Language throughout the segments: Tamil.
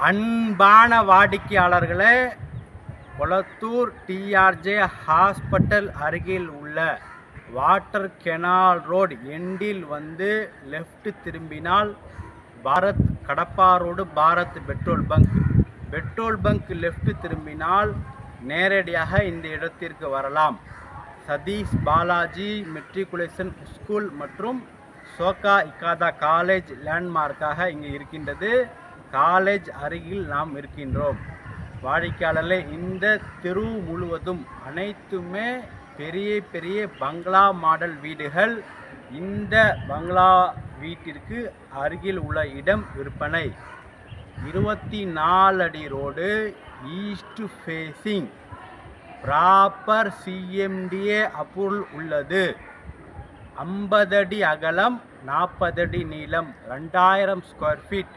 அன்பான வாடிக்கையாளர்களே, கொளத்தூர் டிஆர்ஜே ஹாஸ்பிட்டல் அருகில் உள்ள வாட்டர் கெனால் ரோடு எண்டில் வந்து லெஃப்ட் திரும்பினால் Bharat Kadapa road Bharat petrol bunk left திரும்பினால் நேரடியாக இந்த இடத்திற்கு வரலாம். சதீஷ் பாலாஜி மெட்ரிகுலேஷன் ஸ்கூல் மற்றும் சோகா இக்காதா காலேஜ் லேண்ட்மார்க்காக இங்கே இருக்கின்றது. காலேஜ் அருகில் நாம் இருக்கின்றோம். வாடிக்கையாளர்களே, இந்த தெரு முழுவதும் அனைத்துமே பெரிய பெரிய பங்களா மாடல் வீடுகள். இந்த பங்களா வீட்டிற்கு அருகில் உள்ள இடம் விற்பனை. 24 அடி road, east facing, proper CMDA approval உள்ளது. 50 அடி அகலம், 40 அடி நீளம், 2000 ஸ்கொயர் ஃபீட்.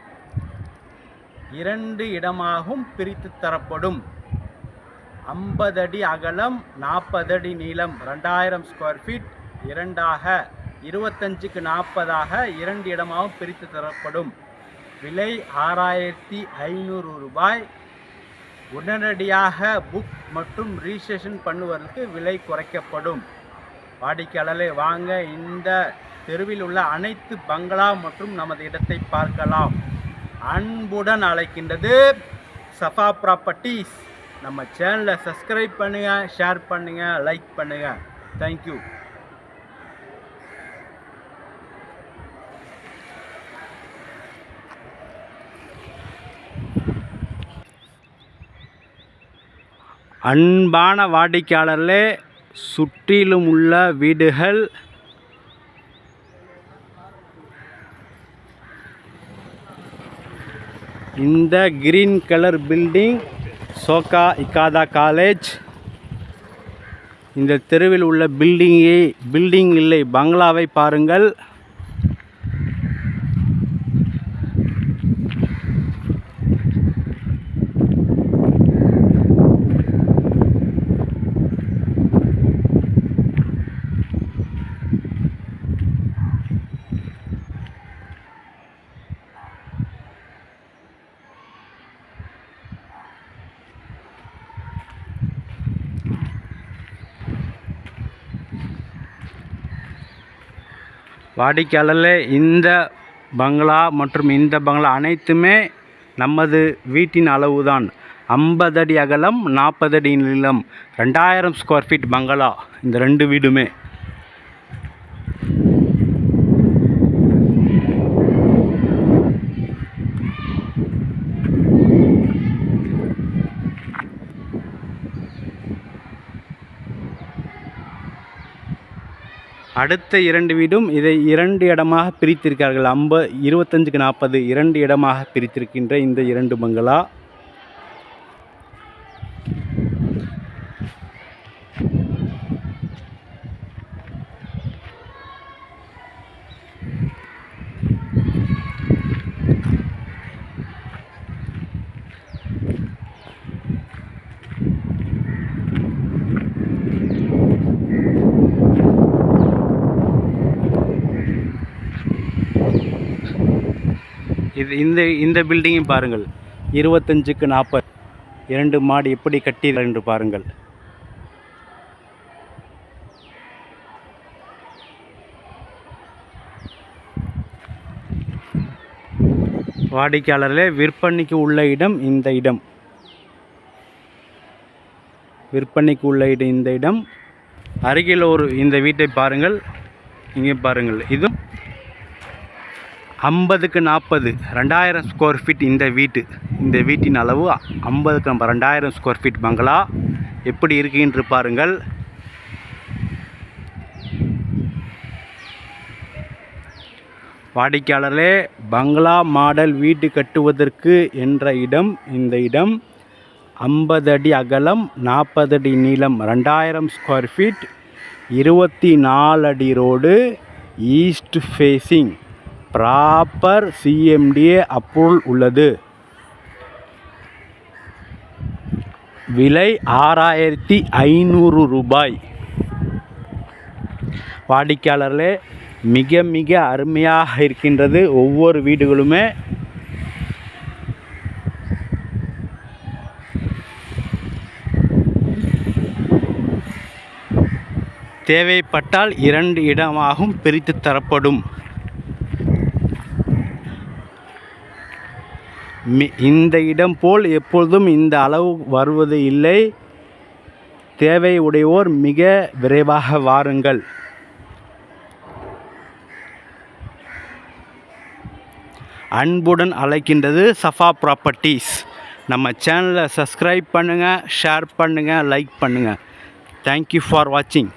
2 இடமாகவும் பிரித்து தரப்படும். 50 அடி அகலம், 40 அடி நீளம், 2000 ஸ்கொயர் ஃபீட் இரண்டாக 25க்கு 40ஆக 2 இடமாகவும் பிரித்து தரப்படும். விலை 6500 ரூபாய். உடனடியாக புக் மற்றும் ரிஜிஸ்ட்ரேஷன் பண்ணுவதற்கு விலை குறைக்கப்படும். வாடிக்கையாளர்களே, வாங்க இந்த தெருவில் உள்ள அனைத்து பங்களா மற்றும் நமது இடத்தை பார்க்கலாம். அன்புடன் அழைக்கின்றது சஃபா ப்ராப்பர்ட்டிஸ். நம்ம சேனலை சப்ஸ்கிரைப் பண்ணுங்கள், ஷேர் பண்ணுங்கள், லைக் பண்ணுங்கள். தேங்க்யூ. அன்பான வாடிக்கையாளர்களே, சுற்றிலும் உள்ள வீடுகள் இந்த கிரீன் கலர் பில்டிங் சோகா இக்காதா காலேஜ். இந்த தெருவில் உள்ள பில்டிங் இல்லை, பங்களாவை பாருங்கள். வாடிக்கையாளர்களே, இந்த பங்களா மற்றும் இந்த பங்களா அனைத்துமே நமது வீட்டின் அளவுதான். 50 அடி அகலம், 40 அடி நீளம், 2000 ஸ்கொயர் ஃபீட் பங்களா. இந்த 2 வீடுமே அடுத்த 2 வீடும் இதை 2 இடமாக பிரித்திருக்கிறார்கள். 25க்கு 40 2 இடமாக பிரித்திருக்கின்ற இந்த 2 பங்களா. இந்த பில்டிங்கையும் பாருங்கள். 25க்கு 40 2 மாடி எப்படி கட்டி என்று பாருங்கள். வாடிக்கையாளர்களே, விற்பனைக்கு உள்ள இடம் இந்த இடம். விற்பனைக்கு உள்ள இடம் இந்த இடம். அருகில் இந்த வீட்டை பாருங்கள். இங்கே பாருங்கள். இதுவும் 50க்கு 40 2000 ஸ்கொயர் ஃபீட். இந்த வீட்டின் அளவு 50க்கு 2000 ஸ்கொயர் ஃபீட் பங்களா. எப்படி இருக்குன்னு பாருங்கள். வாடிக்கையாளர்களே, பங்களா மாடல் வீடு கட்டுவதற்கு என்ற இடம் இந்த இடம். 50 அடி அகலம், 40 அடி நீளம், 2000 ஸ்கொயர் ஃபீட், 24 அடி road, east facing, proper CMDA approval உள்ளது. விலை 6500 ரூபாய். வாடிக்கையாளர்களே, மிக மிக அருமையாக இருக்கின்றது ஒவ்வொரு வீடுகளுமே. தேவைப்பட்டால் 2 இடமாகவும் பிரித்து தரப்படும். இந்த இடம் போல் எப்பொழுதும் இந்த அளவு வருவது இல்லை. தேவை உடையோர் மிக விரைவாக வாருங்கள். அன்புடன் அழைக்கின்றது சஃபா ப்ராப்பர்ட்டிஸ். நம்ம சேனலை சப்ஸ்கிரைப் பண்ணுங்கள், ஷேர் பண்ணுங்கள், லைக் பண்ணுங்கள். தேங்க்யூ ஃபார் வாட்சிங்.